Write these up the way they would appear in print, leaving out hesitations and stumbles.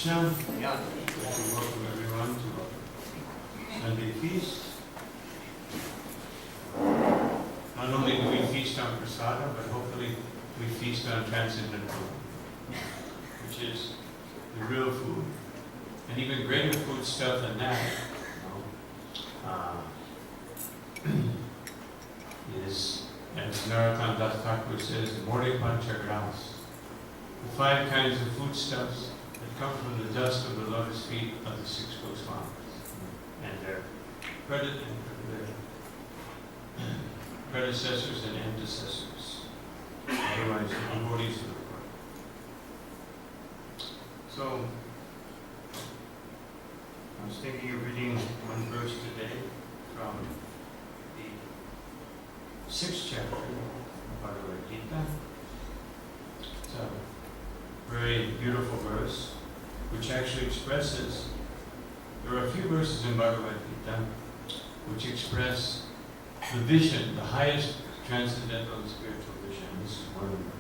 Krishna. Yeah. Welcome everyone to Sunday feast. Not only do we feast on Prasad, but hopefully we feast on transcendental food, which is the real food. And even greater food stuff than that is, as Narottam Das Thakur says, More Panchagras. The 5 kinds of foodstuffs that come from the dust of the lotus feet of the 6 Goswamis and their predecessors and antecessors, otherwise the devotees of the Lord. So, I was thinking of reading one verse today from the 6th chapter of Bhagavad Gita. It's a very beautiful verse, which actually expresses, there are a few verses in Bhagavad Gita which express the vision, the highest transcendental and spiritual vision. This is one of them.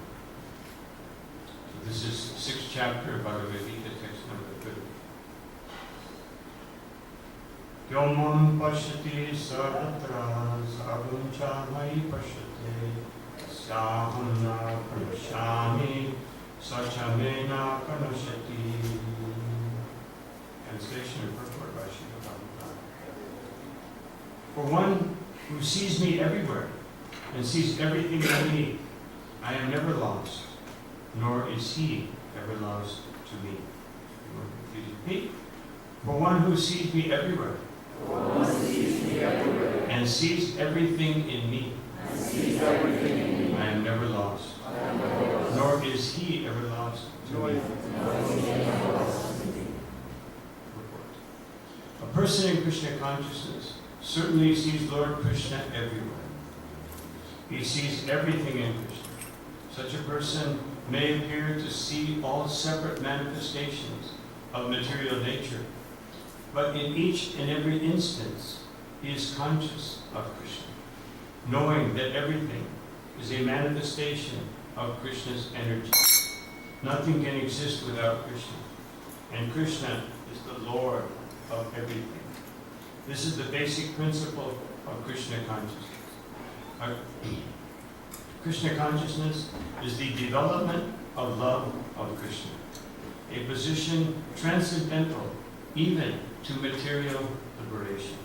So this is the 6th chapter of Bhagavad Gita, text number 30. Yomam pashyati sarvatra sarvuncha mai pashyate syaham na pranashyami sachamena pranashyati. Translation and purport by Srila Prabhupada. For one who sees me everywhere and sees everything in me, I am never lost, nor is he ever lost to me. Please repeat. For one who sees me everywhere, and sees everything in me, I am never lost, nor is he ever lost to me. A person in Krishna consciousness certainly sees Lord Krishna everywhere. He sees everything in Krishna. Such a person may appear to see all separate manifestations of material nature, but in each and every instance, he is conscious of Krishna, knowing that everything is a manifestation of Krishna's energy. Nothing can exist without Krishna, and Krishna is the Lord of everything. This is the basic principle of Krishna consciousness. Krishna consciousness is the development of love of Krishna, a position transcendental even to material liberation.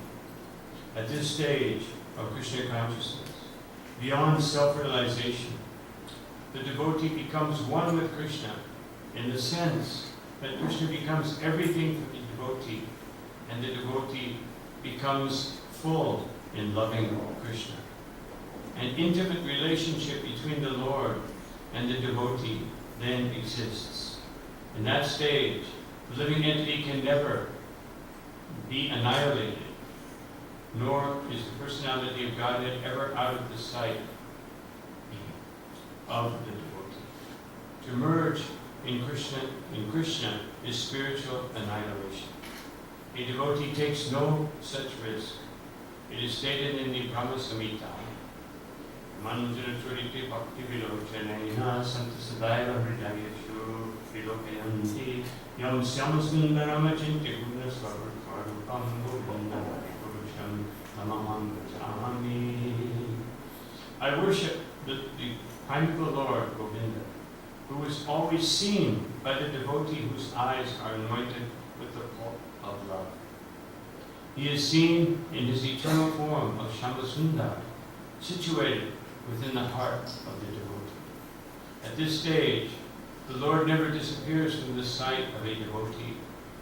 At this stage of Krishna consciousness, beyond self-realization, the devotee becomes one with Krishna in the sense that Krishna becomes everything for the devotee, and the devotee becomes full in loving Krishna. An intimate relationship between the Lord and the devotee then exists. In that stage, the living entity can never be annihilated, nor is the personality of Godhead ever out of the sight of the devotee. To merge in Krishna is spiritual annihilation. A devotee takes no such risk. It is stated in the Brahma Samhita, Manjana Churiti Bhakti Vilochaneha Santa Sadaiva Hridayashu Vilokayanti Yam Syamasundara Machinti Guna Svarupam Govinda Purusham Namamam Gacchami. I worship the primeval Lord Govinda, who is always seen by the devotee whose eyes are anointed with the pulp of love. He is seen in his eternal form of Shyamasundar, situated within the heart of the devotee. At this stage, the Lord never disappears from the sight of a devotee,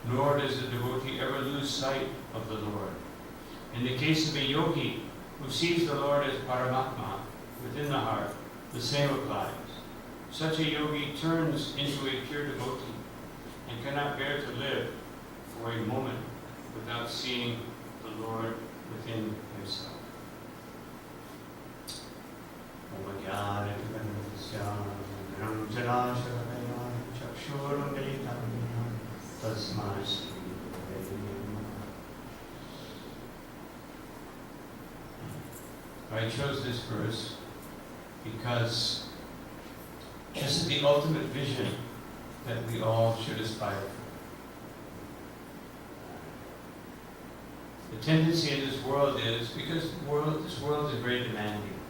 nor does the devotee ever lose sight of the Lord. In the case of a yogi who sees the Lord as Paramatma within the heart, the same applies. Such a yogi turns into a pure devotee and cannot bear to live for a moment without seeing the Lord within himself. I chose this verse because this is the ultimate vision that we all should aspire for. The tendency in this world is, because this world is very demanding.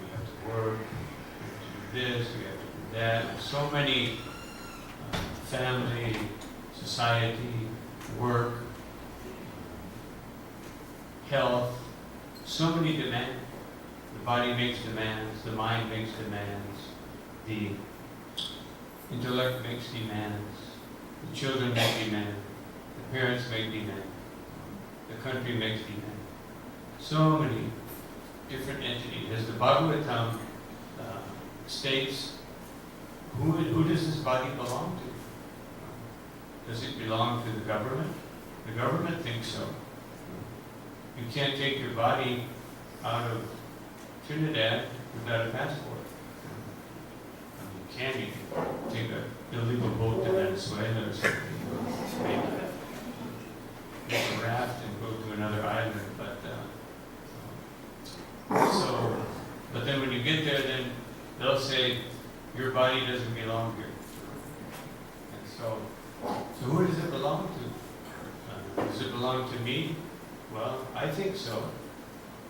We have to work, we have to do this, we have to do that. There's so many family, society, work, health, so many demands. The body makes demands, the mind makes demands, the intellect makes demands, the children make demands, the parents make demands, the country makes demands. So many different entities. As the Bhagavatam states, who does this body belong to? Does it belong to the government? The government thinks so. You can't take your body out of Trinidad without a passport. You can take an illegal boat to Venezuela or something, make a raft and go to another island. But then when you get there, then they'll say your body doesn't belong here. And so who does it belong to? Does it belong to me? Well, I think so.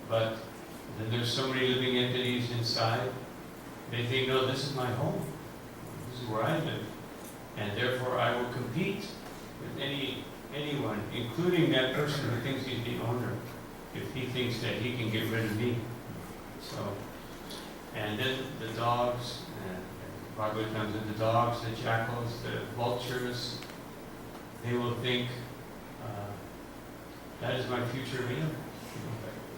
But then there's so many living entities inside. They think, no, this is my home. This is where I live. And therefore I will compete with anyone, including that person who thinks he's the owner, if he thinks that he can get rid of me. So, and then the dogs, Bhagavatam said, the dogs, the jackals, the vultures, they will think, that is my future meal,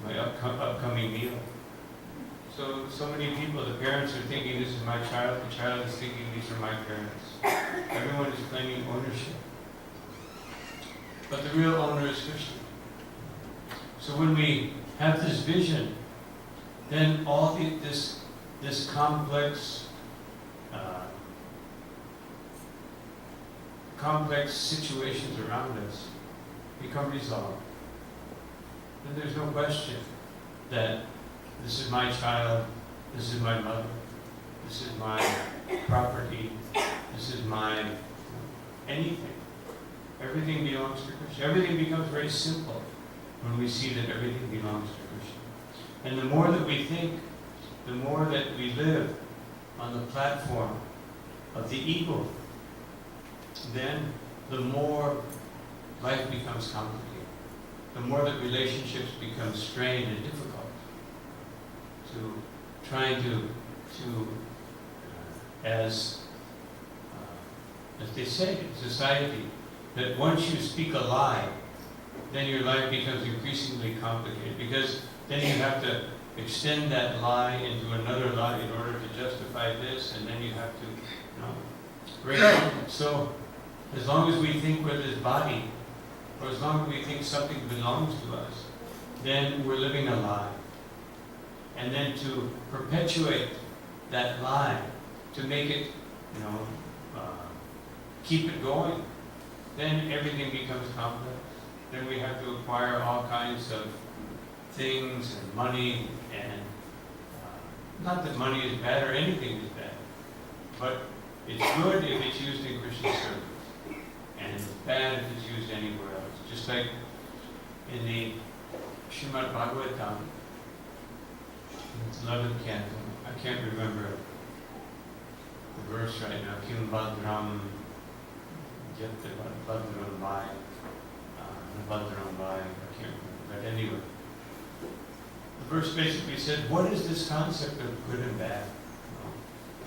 my upcoming meal. So many people, the parents are thinking this is my child, the child is thinking these are my parents. Everyone is claiming ownership. But the real owner is Krishna. So when we have this vision, then all this complex situations around us become resolved. And there's no question that this is my child, this is my mother, this is my property, this is my anything. Everything belongs to Krishna. Everything becomes very simple when we see that everything belongs to Krishna. And the more that we think, the more that we live on the platform of the ego, then the more life becomes complicated. The more that relationships become strained and difficult. Trying to as they say in society, that once you speak a lie, then your life becomes increasingly complicated, because then you have to extend that lie into another lie in order to justify this, and then you have to, break down. So as long as we think we're this body, or as long as we think something belongs to us, then we're living a lie. And then to perpetuate that lie, to make it, keep it going, then everything becomes complex. Then we have to acquire all kinds of things and money, and not that money is bad or anything is bad, but it's good if it's used in Krishna's service, and it's bad if it's used anywhere else. Just like in the Srimad Bhagavatam, 11th canto, I can't remember the verse right now, Kim Bhadram, Jat Bhadram Vai, I can't remember, but anyway. The verse basically said, what is this concept of good and bad?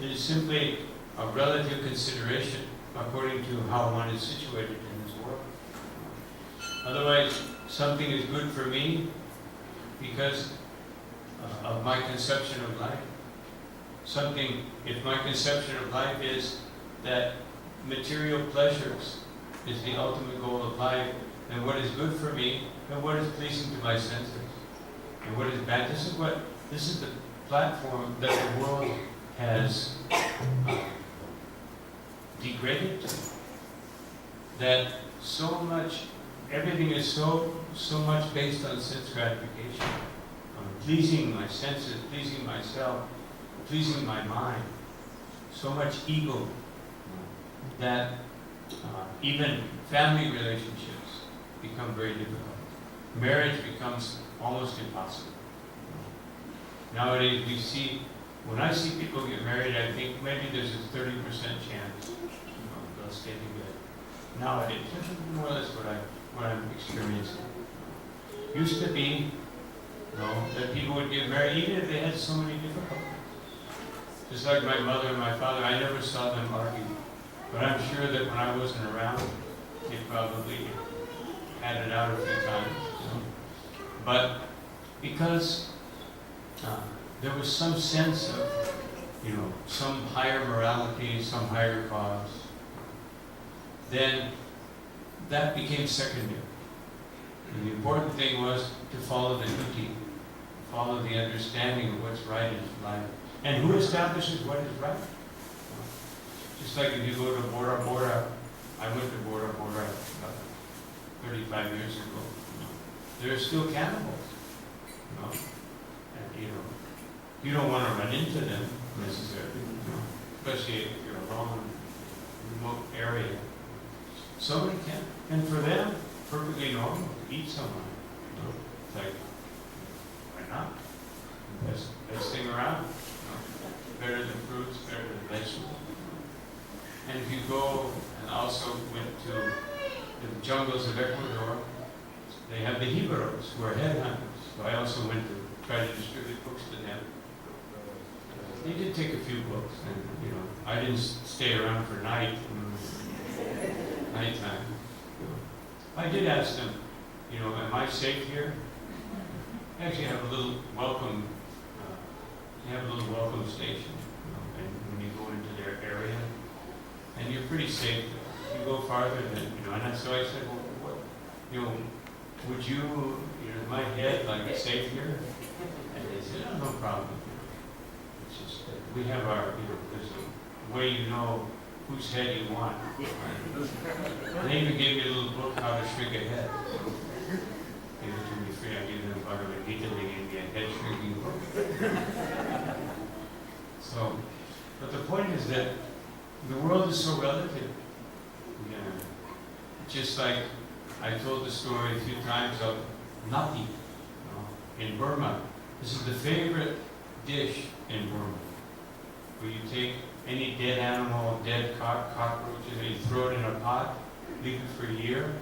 It is simply a relative consideration according to how one is situated in this world. Otherwise, something is good for me because of my conception of life. If my conception of life is that material pleasures is the ultimate goal of life, then what is good for me, and what is pleasing to my senses, and what is bad. This is the platform that the world has degraded to. That everything is so much based on sense gratification, on pleasing my senses, pleasing myself, pleasing my mind. So much ego that even family relationships become very difficult. marriage becomes almost impossible. Nowadays we see, when I see people get married, I think maybe there's a 30% chance they'll stay together. Nowadays, this is more or less what I'm experiencing. Used to be, that people would get married even if they had so many difficulties. Just like my mother and my father, I never saw them argue. But I'm sure that when I wasn't around, they probably had it out a few times. But because there was some sense of, some higher morality, some higher cause, then that became secondary. And the important thing was to follow the duty, follow the understanding of what's right in life. And who establishes what is right? Just like if you go to Bora Bora, I went to Bora Bora about 35 years ago. There are still cannibals. And you don't want to run into them necessarily, especially if you're alone in a remote area. Somebody can, and for them, perfectly normal to eat someone. It's like, why not? Best thing around. Better than fruits, better than vegetables. And if you go, and also went to the jungles of Ecuador, they have the Jibaros, who are headhunters. So I also went to try to distribute books to them. They did take a few books, and I didn't stay around for nighttime. I did ask them, am I safe here? Actually, have a little welcome. You have a little welcome station, and when you go into their area, and you're pretty safe. If you go farther, then and so I said, well, what, would you, my head like safe here? And they said, oh, no problem. It's just that we have our, there's a way whose head you want. And they even gave me a little book, How to Shrink a Head. Gave it to me free. I gave them Bhagavad Gita. They gave me a head shrinking book. So, but the point is that the world is so relative. Just like I told the story a few times of nati in Burma. This is the favorite dish in Burma, where you take any dead animal, dead cockroaches, and you throw it in a pot, leave it for a year.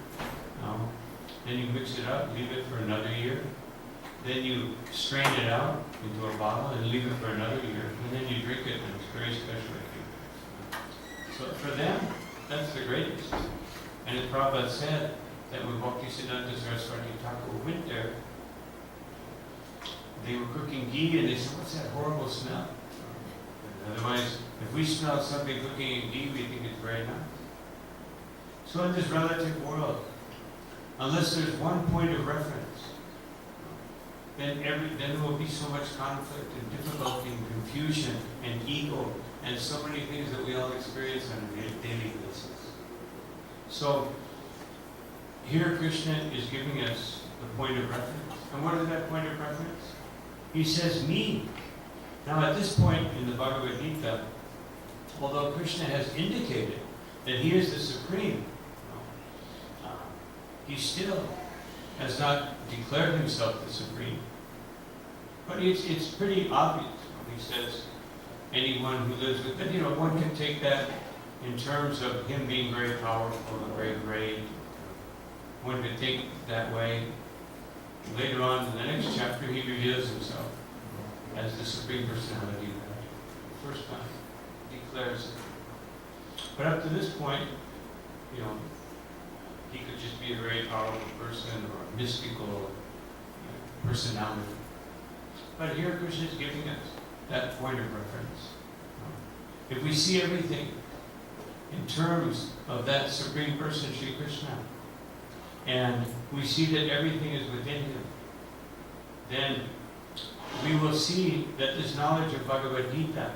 Then you mix it up, leave it for another year. Then you strain it out into a bottle and leave it for another year. And then you drink it, and it's very special. So for them, that's the greatest. And as Prabhupada said, that when Bhaktisiddhanta Saraswati Thakur went there, they were cooking ghee, and they said, what's that horrible smell? Otherwise, if we smell something cooking in ghee, we think it's very nice. So in this relative world, unless there's one point of reference, then there will be so much conflict and difficulty and confusion and ego and so many things that we all experience on a daily basis. So here Krishna is giving us the point of reference. And what is that point of reference? He says, me. Now at this point in the Bhagavad Gita, although Krishna has indicated that he is the Supreme, he still has not declared himself the Supreme. But it's pretty obvious when he says, anyone who lives with, but one can take that in terms of him being very powerful and very great. One could think that way. Later on in the next chapter, he reveals himself as the Supreme Personality of God. The first time, declares it. But up to this point, he could just be a very powerful person or a mystical personality. But here Krishna is giving us that point of reference. If we see everything in terms of that Supreme Person, Sri Krishna, and we see that everything is within him, then we will see that this knowledge of Bhagavad Gita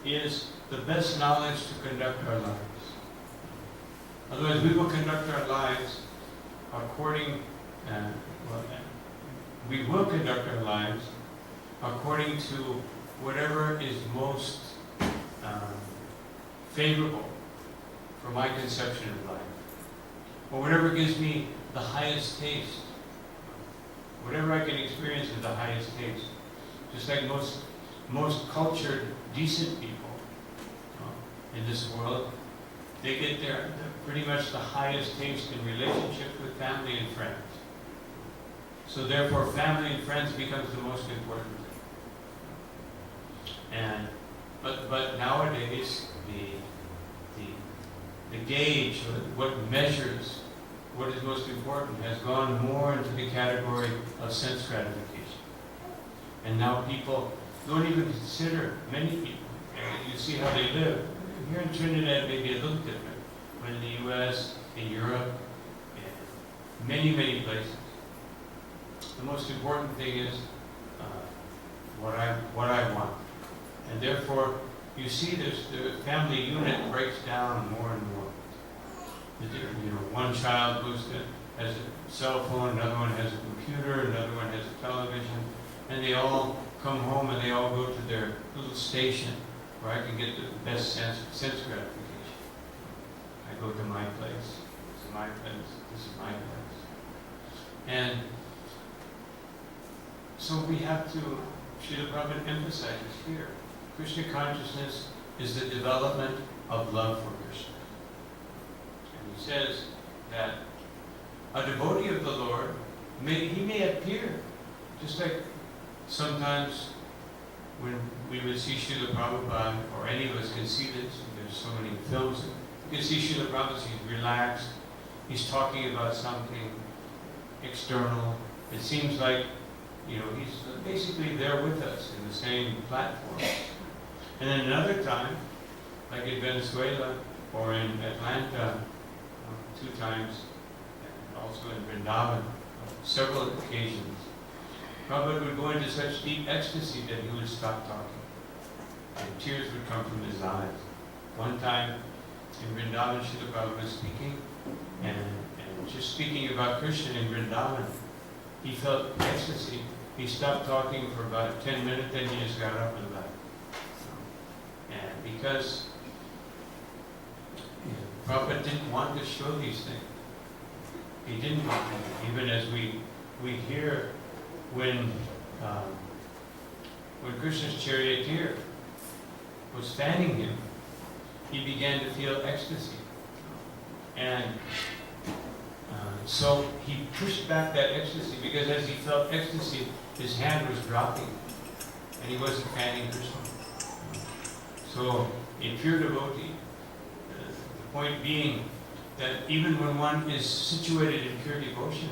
is the best knowledge to conduct our lives. Otherwise, we will conduct our lives according to whatever is most favorable for my conception of life, or whatever gives me the highest taste whatever I can experience with the highest taste. Just like most cultured, decent people in this world, they get pretty much the highest taste in relationships with family and friends. So therefore, family and friends becomes the most important thing. But nowadays, the gauge, what measures what is most important, has gone more into the category of sense gratification. And now people don't even consider, many people, and you see how they live. Here in Trinidad, it may be a little different, but in the US, in Europe, and many places, the most important thing is what I want. And therefore, you see this, the family unit breaks down more and more. One child has a cell phone, another one has a computer, another one has a television, and they all come home and they all go to their little station where I can get the best sense gratification. I go to my place. This is my place. This is my place. And so we have to, Srila Prabhupada emphasizes here, Krishna consciousness is the development of love for Krishna. And he says that a devotee of the Lord, he may appear, just like sometimes when we would see Srila Prabhupada, or any of us can see this, there's so many films, you can see Srila Prabhupada, he's relaxed, he's talking about something external. It seems like, he's basically there with us in the same platform. And then another time, like in Venezuela or in Atlanta, 2 times, and also in Vrindavan, several occasions, Prabhupada would go into such deep ecstasy that he would stop talking. And tears would come from his eyes. One time in Vrindavan, Srila Prabhupada was speaking, and just speaking about Krishna in Vrindavan, he felt ecstasy. He stopped talking for about 10 minutes, then he just got up and left. And because Prabhupada didn't want to show these things. He didn't want to. Even as we hear when Krishna's charioteer was fanning him, he began to feel ecstasy. And so he pushed back that ecstasy, because as he felt ecstasy, his hand was dropping, and he wasn't fanning Krishna. So, a pure devotee, the point being that even when one is situated in pure devotion,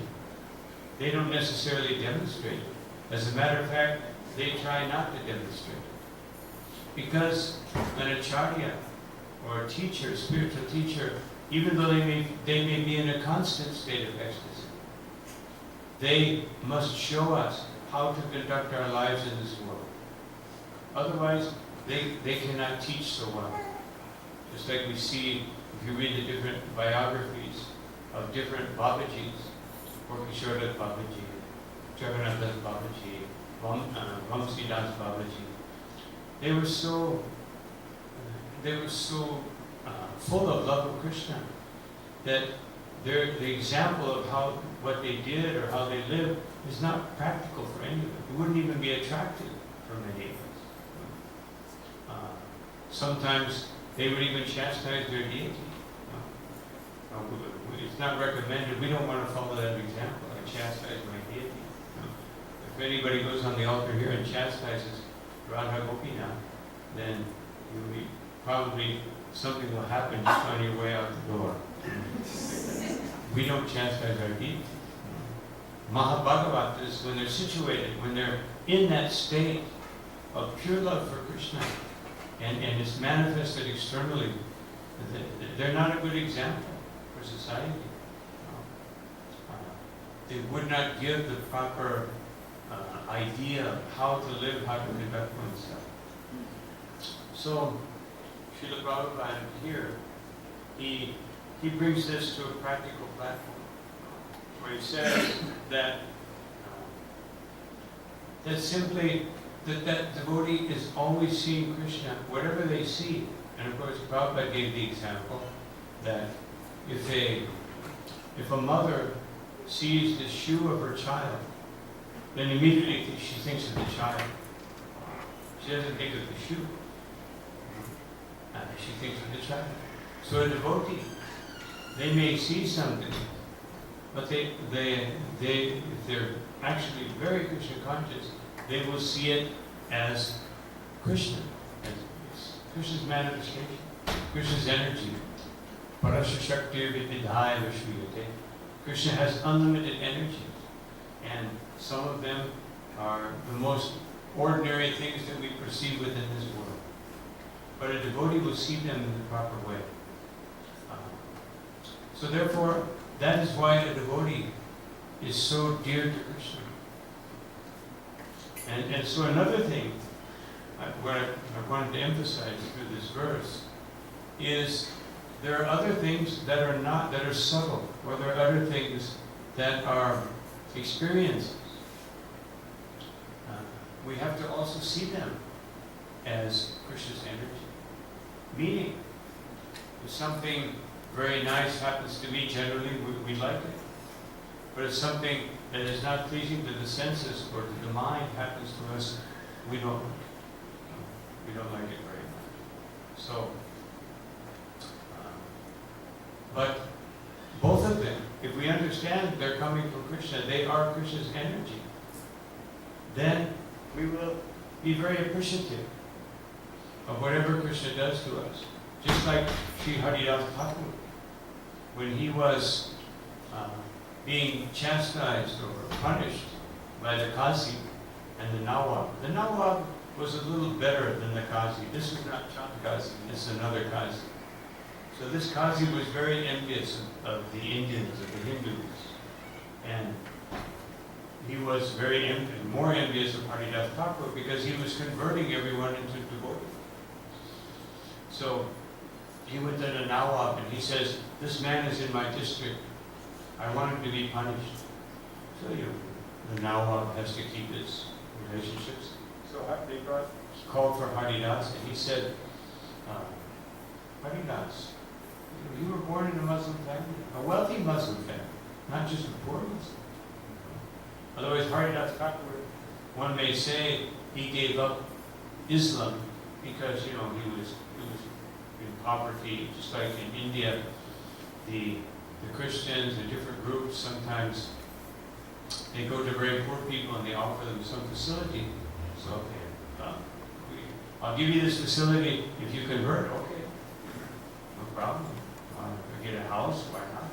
they don't necessarily demonstrate it. As a matter of fact, they try not to demonstrate it. Because an acharya, or a teacher, a spiritual teacher, even though they may be in a constant state of ecstasy, they must show us how to conduct our lives in this world. Otherwise, they cannot teach so well. Just like we see, if you read the different biographies of different Babajis, Kishore Babaji, Jagannath Babaji, Vamsidas Babaji, they were so full of love of Krishna that the example of what they did or how they lived is not practical for any of them. It wouldn't even be attractive for many of us. Sometimes they would even chastise their deity. It's not recommended. We don't want to follow that example. I chastise my deity. If anybody goes on the altar here and chastises Radha Gopinath, then probably something will happen just on your way out the door. We don't chastise our deity. Mahabhagavatas, when they're situated, when they're in that state of pure love for Krishna, and it's manifested externally, they're not a good example for society. They would not give the proper idea of how to live, how to conduct oneself. So, Srila Prabhupada here, he brings this to a practical platform, where he says that simply that devotee is always seeing Krishna, whatever they see. And of course, Prabhupada gave the example that if a mother sees the shoe of her child, then immediately she thinks of the child. She doesn't think of the shoe. She thinks of the child. So a devotee, they may see something, but if they're actually very Krishna conscious, they will see it as Krishna, as Krishna's manifestation, Krishna's energy. Krishna has unlimited energy, and some of them are the most ordinary things that we perceive within this world. But a devotee will see them in the proper way. So therefore, that is why a devotee is so dear to Krishna. And so another thing, what I wanted to emphasize through this verse, is there are other things that are subtle, or there are other things that are experiences. We have to also see them as Krishna's energy. Meaning, if something very nice happens to me, generally we like it. But if something that is not pleasing to the senses or to the mind happens to us, we don't like it very much. So, but both of them, if we understand they're coming from Krishna, they are Krishna's energy, then we will be very appreciative of whatever Krishna does to us. Just like Sri Haridas Thakur, when he was being chastised or punished by the Qazi and the Nawab. The Nawab was a little better than the Qazi. This was not Chand Qazi, this is another Qazi. So this Qazi was very envious of the Indians, of the Hindus. And he was more envious of Haridas Thakur because he was converting everyone into devotee. So he went to the Nawab and he says, "This man is in my district. I want him to be punished." So the Nawab has to keep his relationships. So they called for Haridas and he said, "Haridas, you were born in a Muslim family, a wealthy Muslim family, not just a poor Muslim." Otherwise, Haridas Thakur, one may say, he gave up Islam because he was in poverty, just like in India, the Christians, the different groups, sometimes they go to very poor people and they offer them some facility. So, okay, I'll give you this facility if you convert. Okay, no problem. I'll get a house, why not?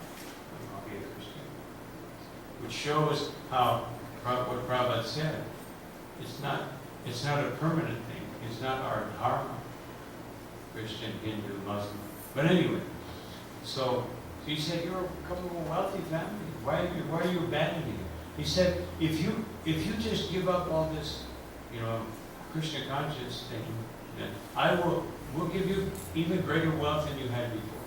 I'll be a Christian. Which shows what Prabhupada said. It's not a permanent thing. It's not our dharma. Christian, Hindu, Muslim. But anyway, so he said, "You're come from a wealthy family. Why are you abandoning it?" He said, if you just give up all this, Krishna conscious thing, then we'll give you even greater wealth than you had before.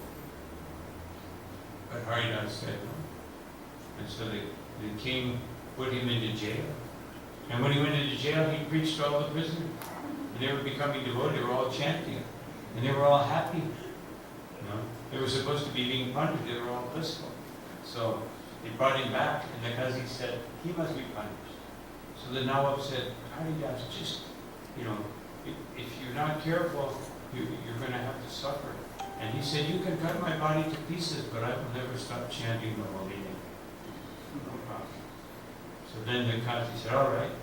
But Haridas said no. And so the king put him into jail. And when he went into jail, he preached to all the prisoners. And they were becoming devoted. They were all chanting. And they were all happy. They were supposed to be being punished. They were all blissful. So they brought him back, and the Qazi said, "He must be punished." So the Nawab said, "Haridas, just, if you're not careful, you're going to have to suffer." And he said, "You can cut my body to pieces, but I will never stop chanting the holy name." No problem. So then the Qazi said, "All right."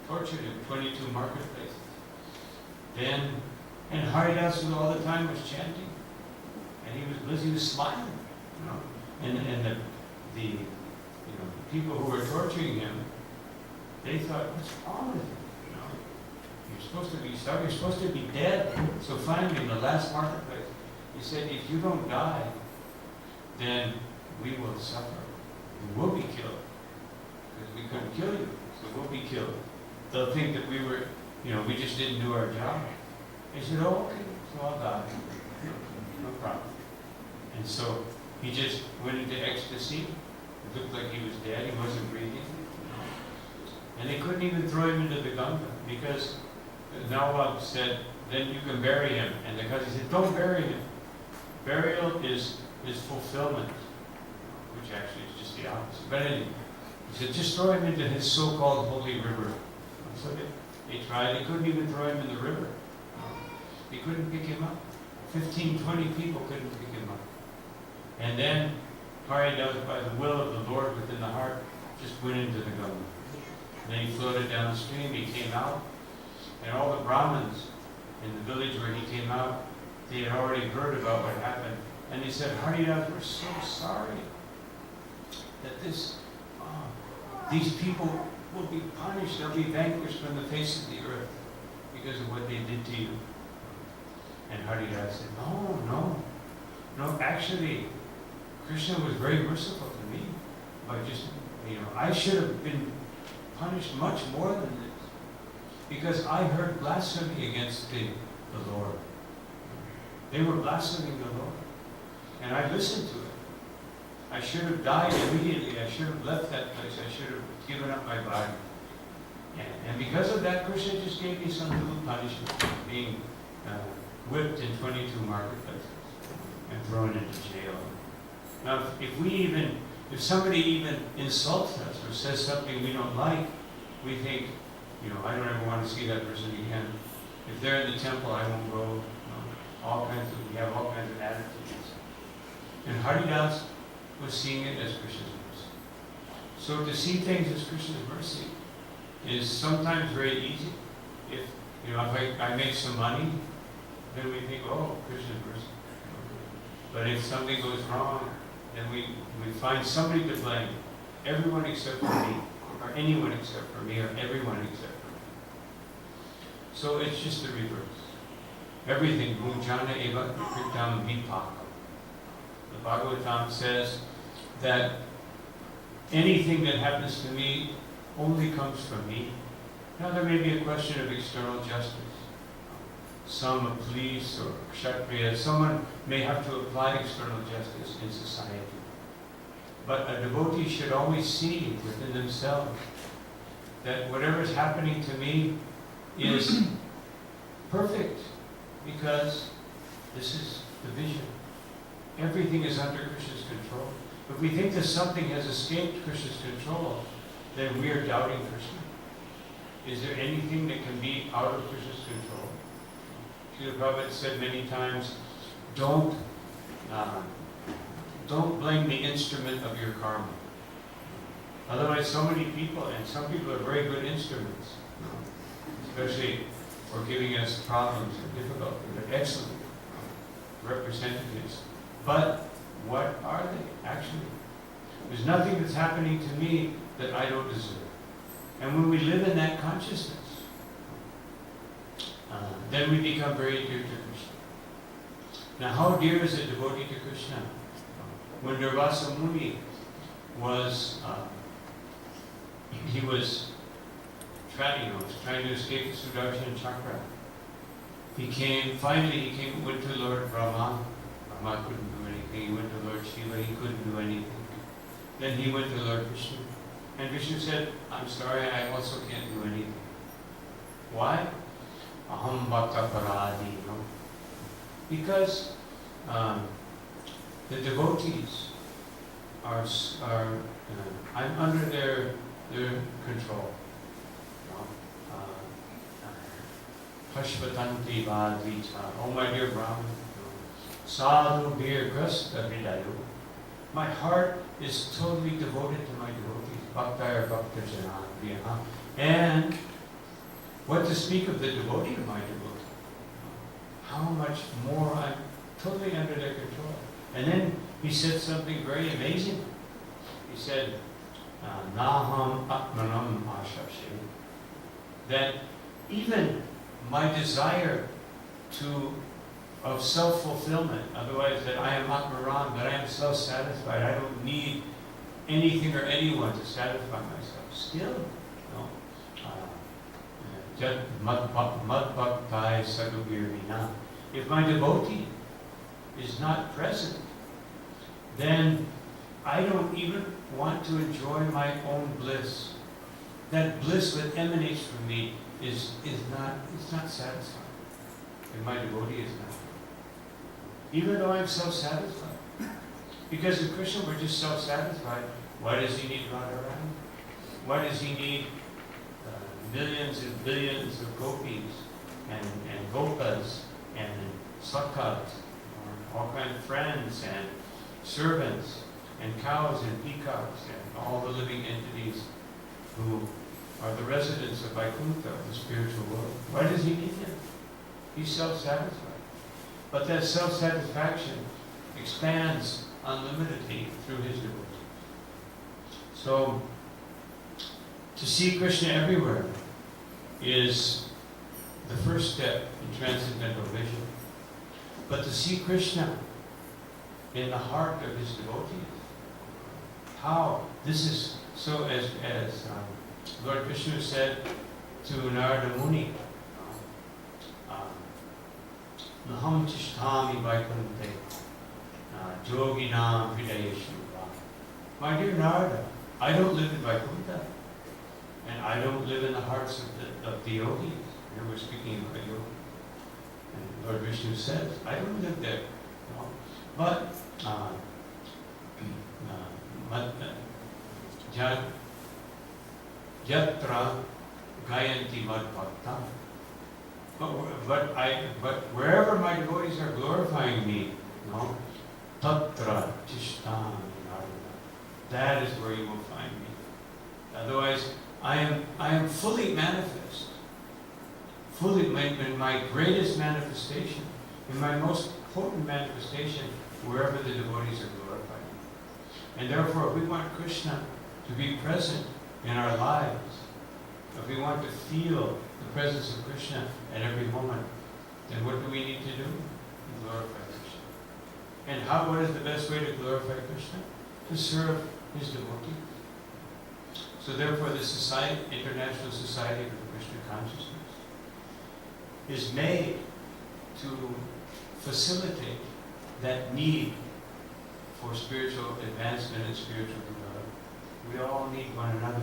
Tortured him, 22 marketplaces. And Haridas all the time was chanting. And he was smiling, And the people who were torturing him, they thought, "What's wrong with him? You're supposed to be sorry, you're supposed to be dead." So finally, in the last marketplace, he said, "If you don't die, then we will suffer. We will be killed. Because we couldn't kill you, so we'll be killed. They'll think that we were, we just didn't do our job." He said, "Oh, okay, so I'll die. No problem." And so he just went into ecstasy. It looked like he was dead. He wasn't breathing. And they couldn't even throw him into the Ganga because Nawab said, "Then you can bury him." And the Qazi said, "Don't bury him. Burial is fulfillment," which actually is just the opposite. But anyway, He said, just throw him into his so-called holy river. So they tried. They couldn't even throw him in the river. They couldn't pick him up. 15, 20 people couldn't pick him up. And then, carried out by the will of the Lord within the heart, just went into the Ganga. And then he floated downstream. He came out. And all the Brahmins in the village where he came out, they had already heard about what happened. And they said, Haridas, we're so sorry that these people will be punished. They'll be vanquished from the face of the earth because of what they did to you. And Haridas said, no, actually, Krishna was very merciful to me by just, I should have been punished much more than this because I heard blasphemy against the Lord. They were blaspheming the Lord. And I listened to it. I should have died immediately. I should have left that place. I should have given up my body. And because of that, Krishna just gave me some little punishment, being whipped in 22 marketplaces and thrown into jail. Now, if somebody even insults us or says something we don't like, we think, I don't ever want to see that person again. If they're in the temple, I won't go. We have all kinds of attitudes. And Haridas was seeing it as Krishna's mercy. So to see things as Krishna's mercy is sometimes very easy. If I make some money, then we think, oh, Krishna's mercy. But if something goes wrong, then we find somebody to blame. Everyone except for me, or anyone except for me, or everyone except for me. So it's just the reverse. Everything, Mujana eva kritam vipaka. The Bhagavatam says that anything that happens to me only comes from me. Now there may be a question of external justice. A police or kshatriya, someone may have to apply external justice in society. But a devotee should always see within themselves that whatever is happening to me is perfect because this is the vision. Everything is under Krishna's control. If we think that something has escaped Krishna's control, then we are doubting Krishna. Is there anything that can be out of Krishna's control? Srila Prabhupada said many times, don't blame the instrument of your karma. Otherwise, so many people, and some people are very good instruments, especially for giving us problems or difficulty. They're excellent representatives. But what are they, actually? There's nothing that's happening to me that I don't deserve. And when we live in that consciousness, then we become very dear to Krishna. Now, how dear is a devotee to Krishna? When Durvasa Muni was, trying to escape the Sudarshan Chakra, finally went to Lord Brahma. Brahma couldn't do anything. He went to Lord Shiva. He couldn't do anything. Then he went to Lord Vishnu. And Vishnu said, I'm sorry, I also can't do anything. Why? Aham bhakta paradi. Because the devotees are I'm under their control. Pashvatanti vadvicha. Oh my dear Brahman, sadhu bir grasta vidayu. My heart is totally devoted to my devotees. Bhaktaya bhakta janadriya. And what to speak of the devotee of my devotee? How much more I'm totally under their control. And then he said something very amazing. He said, Naham atmanam ashashe. That even my desire of self-fulfillment, otherwise that I am Atmaram, that I am self-satisfied, I don't need anything or anyone to satisfy myself. Still, no. Madbhaktai sadhubhirvina. If my devotee is not present, then I don't even want to enjoy my own bliss. That bliss that emanates from me is not satisfying. And my devotee is not. Even though I'm self-satisfied. Because if Krishna were just self-satisfied, why does he need Radharani? Why does he need millions and billions of gopis and gopas and sakas, all kinds of friends and servants and cows and peacocks and all the living entities who are the residents of Vaikuntha, the spiritual world? Why does he need them? He's self-satisfied. But that self-satisfaction expands unlimitedly through his devotees. So, to see Krishna everywhere is the first step in transcendental vision. But to see Krishna in the heart of his devotees, how? This is so, as Lord Krishna said to Narada Muni, Naham tishtami vaikunte yoginam hridayeshu. My dear Narada, I don't live in Vaikuntha, and I don't live in the hearts of the yogis. Here we're speaking about yoga. And Lord Vishnu says, I don't live there. No. But Yatra gayanti mad bhakta. But wherever my devotees are glorifying me, no, tatra tishtami narada. That is where you will find me. Otherwise, I am fully manifest. Fully in my greatest manifestation, in my most potent manifestation, wherever the devotees are glorifying me. And therefore, if we want Krishna to be present in our lives, if we want to feel the presence of Krishna at every moment, then what do we need to do? Glorify Krishna. And what is the best way to glorify Krishna? To serve his devotees. So therefore, the International Society for Krishna Consciousness is made to facilitate that need for spiritual advancement and spiritual development. We all need one another.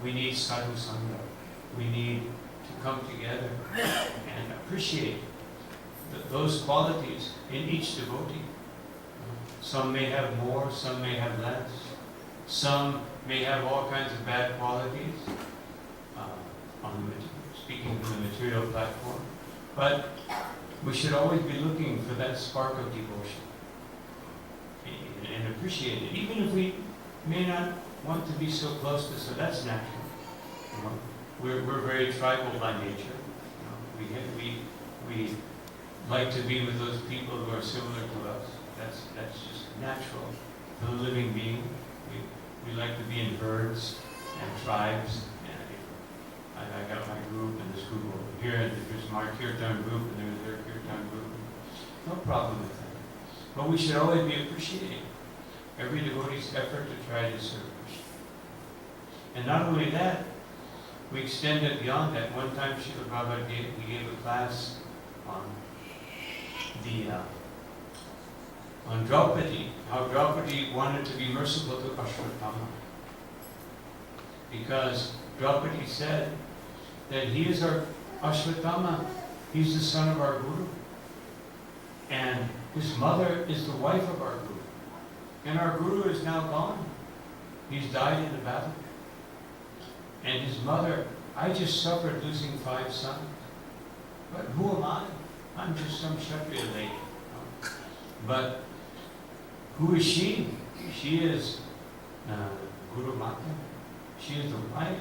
We need sadhu sangha. We need to come together and appreciate those qualities in each devotee. Some may have more, some may have less. Some may have all kinds of bad qualities, speaking from the material platform. But we should always be looking for that spark of devotion and appreciate it, even if we may not want to be so close to. So that's natural. You know, we're very tribal by nature. You know, we like to be with those people who are similar to us. That's just natural for the living being. We like to be in herds and tribes. And I got my group and this group over here, and there's my kirtan group, and there's their kirtan group. No problem with that. But we should always be appreciating every devotee's effort to try to serve Krishna. And not only that, we extend it beyond that. One time, Srila Prabhupada gave a class on on Draupadi, how Draupadi wanted to be merciful to Ashwatthama. Because Draupadi said that he is our Ashwatthama, he's the son of our Guru. And his mother is the wife of our Guru. And our Guru is now gone. He's died in the battle. And his mother, I just suffered losing 5 sons. But who am I? I'm just some Kshatriya lady. But who is she? She is Guru Mata. She is the wife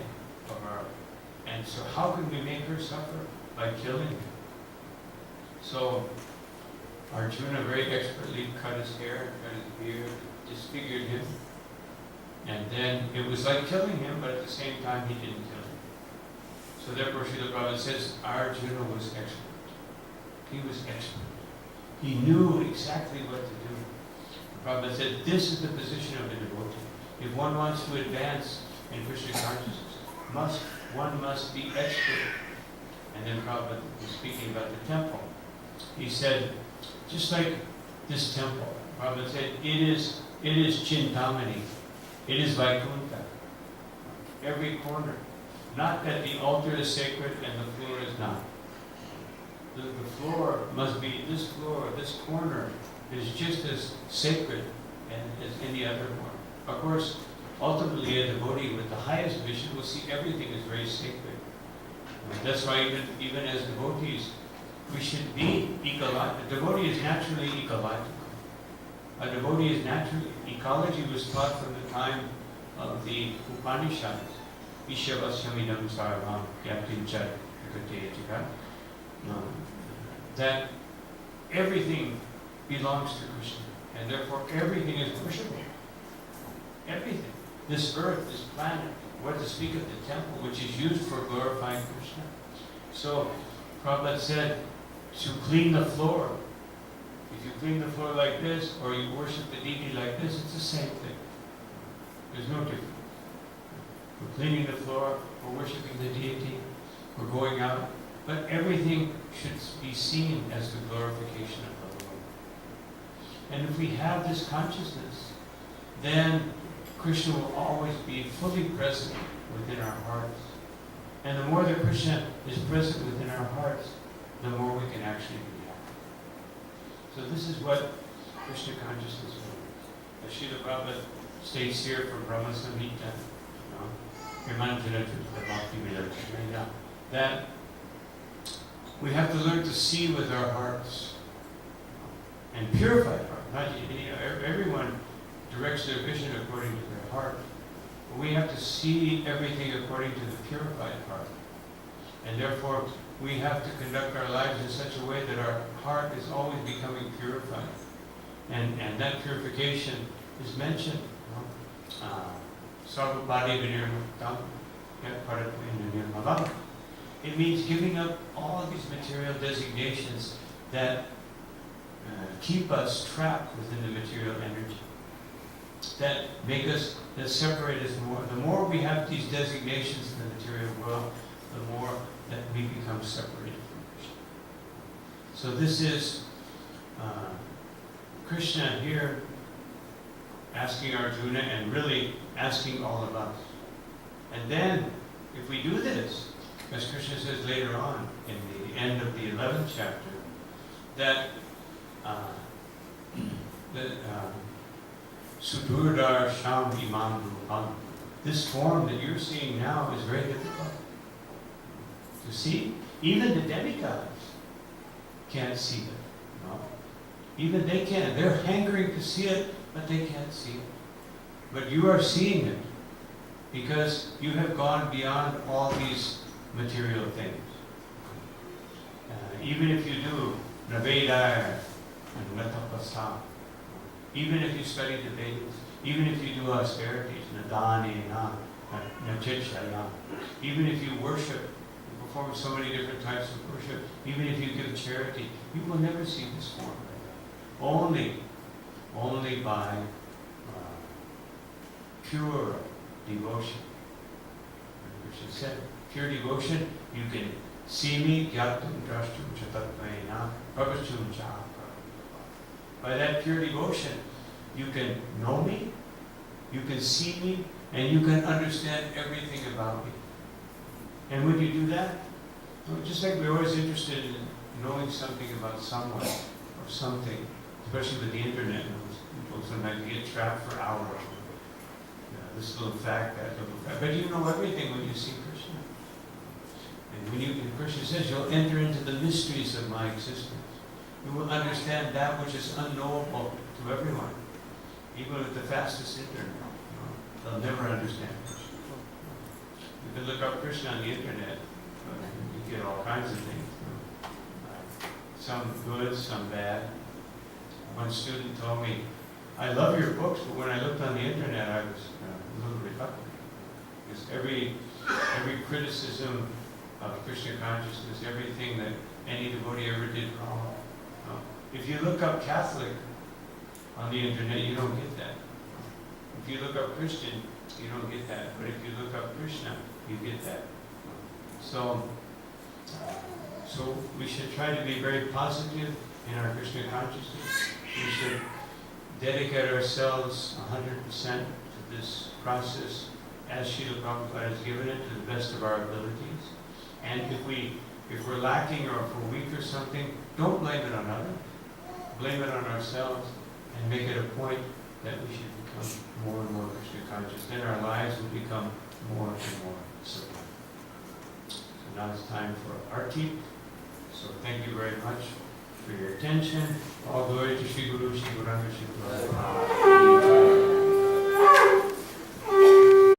of our. And so how can we make her suffer? By killing her. So Arjuna very expertly cut his hair, cut his beard, disfigured him. And then it was like killing him, but at the same time he didn't kill him. So therefore Srila Prabhupada says Arjuna was expert. He was expert. He knew exactly what to do. Prabhupada said, this is the position of a devotee. If one wants to advance in Krishna consciousness, one must be expert. And then Prabhupada was speaking about the temple. He said, just like this temple, Prabhupada said, it is Chintamani. It is Vaikuntha. Every corner. Not that the altar is sacred and the floor is not. The floor must be, this floor, this corner is just as sacred as any other one. Of course, ultimately a devotee with the highest vision will see everything as very sacred. And that's why even as devotees, we should be ecological. A devotee is naturally ecological. A devotee is naturally, ecology was taught from the time of the Upanishads. Ishavasyaminam sarvam yaptincha vikateyachika. That everything belongs to Krishna, and therefore everything is worshipable. Everything. This earth, this planet, what to speak of the temple, which is used for glorifying Krishna. So, Prabhupada said, to clean the floor. If you clean the floor like this, or you worship the deity like this, it's the same thing. There's no difference. We're cleaning the floor, we're worshiping the deity, we're going out, but everything should be seen as the glorification of the Lord. And if we have this consciousness, then Krishna will always be fully present within our hearts. And the more that Krishna is present within our hearts, the more we can actually be happy. So this is what Krishna consciousness is. As Srila Prabhupada states here from Brahma Samhita, that we have to learn to see with our hearts and purify our heart. Not, everyone directs their vision according to their heart. But we have to see everything according to the purified heart. And therefore, we have to conduct our lives in such a way that our heart is always becoming purified. And that purification is mentioned. It means giving up all these material designations that keep us trapped within the material energy, that make us, that separate us more. The more we have these designations in the material world, the more that we become separated from Krishna. So this is Krishna here asking Arjuna and really asking all of us. And then, if we do this, as Krishna says later on in the end of the 11th chapter, that Sudurdar Sham Imam Rupam, this form that you're seeing now is very difficult to see. Even the demigods can't see it. No? Even they can. They're hankering to see it, but they can't see it. But you are seeing it because you have gone beyond all these material things. Even if you do Naveda and Metapasa, even if you study the Vedas, even if you do austerities, Nadani, Nachechaya, even if you worship, you perform so many different types of worship, even if you give charity, you will never see this form. Only by pure devotion. Krishna said, pure devotion, you can see me, gyattum drashtum chatatvaina, pravachum cha. By that pure devotion, you can know me, you can see me, and you can understand everything about me. And when you do that, just like we're always interested in knowing something about someone or something, especially with the internet, people sometimes get trapped for hours. This little fact, that little fact. But you know everything when you see Krishna. And when Krishna says, you'll enter into the mysteries of my existence. You will understand that which is unknowable to everyone. Even with the fastest internet, they'll never understand Krishna. You can look up Krishna on the internet, you get all kinds of things. Some good, some bad. One student told me, I love your books, but when I looked on the internet, I was a little reluctant. Because every criticism of Krishna consciousness, everything that any devotee ever did wrong. If you look up Catholic on the internet, you don't get that. If you look up Christian, you don't get that. But if you look up Krishna, you get that. So we should try to be very positive in our Krishna consciousness. We should dedicate ourselves 100% to this process as Srila Prabhupada has given it to the best of our abilities. And if we're lacking or if we're weak or something, don't blame it on others. Blame it on ourselves and make it a point that we should become more and more Krishna conscious. Then our lives will become more and more sublime. So now it's time for Arti. So thank you very much for your attention. All glory to Sri Guru, Sri Guru